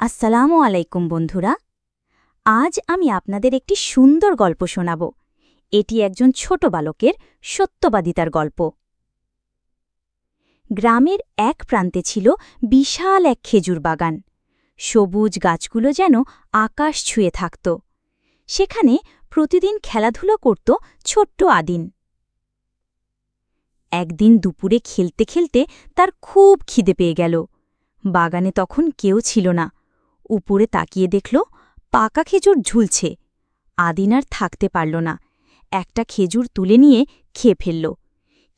আসসালামু আলাইকুম বন্ধুরা। আজ আমি আপনাদের একটি সুন্দর গল্প শোনাব। এটি একজন ছোট বালকের সত্যবাদিতার গল্প। গ্রামের এক প্রান্তে ছিল বিশাল এক খেজুর বাগান। সবুজ গাছগুলো যেন আকাশ ছুঁয়ে থাকত। সেখানে প্রতিদিন খেলাধুলো করত ছোট্ট আদিন। একদিন দুপুরে খেলতে খেলতে তার খুব খিদে পেয়ে গেল। বাগানে তখন কেউ ছিল না। উপরে তাকিয়ে দেখল পাকা খেজুর ঝুলছে। আদিন আর থাকতে পারল না, একটা খেজুর তুলে নিয়ে খেয়ে ফেলল।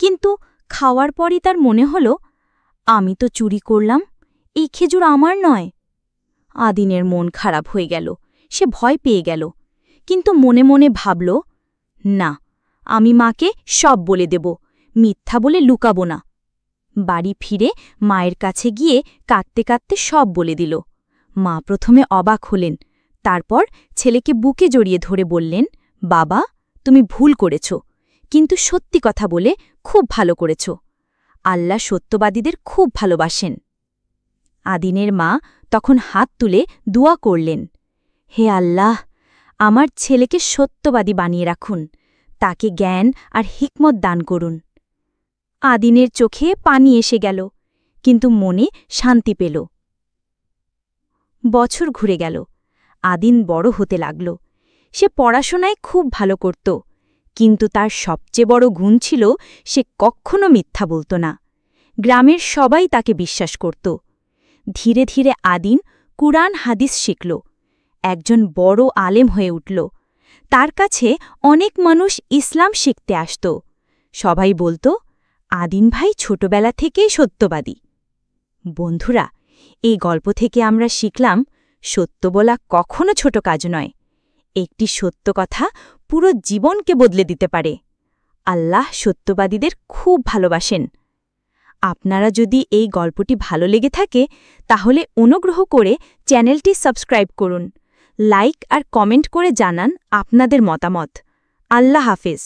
কিন্তু খাওয়ার পরই তার মনে হল, আমি তো চুরি করলাম, এই খেজুর আমার নয়। আদিনের মন খারাপ হয়ে গেল, সে ভয় পেয়ে গেল। কিন্তু মনে মনে ভাবল, না, আমি মাকে সব বলে দেব, মিথ্যা বলে লুকাব না। বাড়ি ফিরে মায়ের কাছে গিয়ে কাঁদতে কাঁদতে সব বলে দিল। মা প্রথমে অবাক হলেন, তারপর ছেলেকে বুকে জড়িয়ে ধরে বললেন, বাবা, তুমি ভুল করেছ, কিন্তু সত্যি কথা বলে খুব ভালো করেছ। আল্লাহ সত্যবাদীদের খুব ভালোবাসেন। আদিনের মা তখন হাত তুলে দোয়া করলেন, হে আল্লাহ, আমার ছেলেকে সত্যবাদী বানিয়ে রাখুন, তাকে জ্ঞান আর হিকমত দান করুন। আদিনের চোখে পানি এসে গেল, কিন্তু মনে শান্তি পেল। বছর ঘুরে গেল, আদিন বড় হতে লাগল। সে পড়াশোনায় খুব ভালো করত, কিন্তু তার সবচেয়ে বড় গুণ ছিল সে কখনো মিথ্যা বলত না। গ্রামের সবাই তাকে বিশ্বাস করত। ধীরে ধীরে আদিন কুরআন হাদিস শিখল, একজন বড় আলেম হয়ে উঠল। তার কাছে অনেক মানুষ ইসলাম শিখতে আসত। সবাই বলত, আদিন ভাই ছোটবেলা থেকেই সত্যবাদী। বন্ধুরা, এই গল্প থেকে আমরা শিখলাম, সত্য বলা কখনো ছোট কাজ নয়। একটি সত্য কথা পুরো জীবনকে বদলে দিতে পারে। আল্লাহ সত্যবাদীদের খুব ভালোবাসেন। আপনারা যদি এই গল্পটি ভালো লেগে থাকে, তাহলে অনুগ্রহ করে চ্যানেলটি সাবস্ক্রাইব করুন, লাইক আর কমেন্ট করে জানান আপনাদের মতামত। আল্লাহ হাফেজ।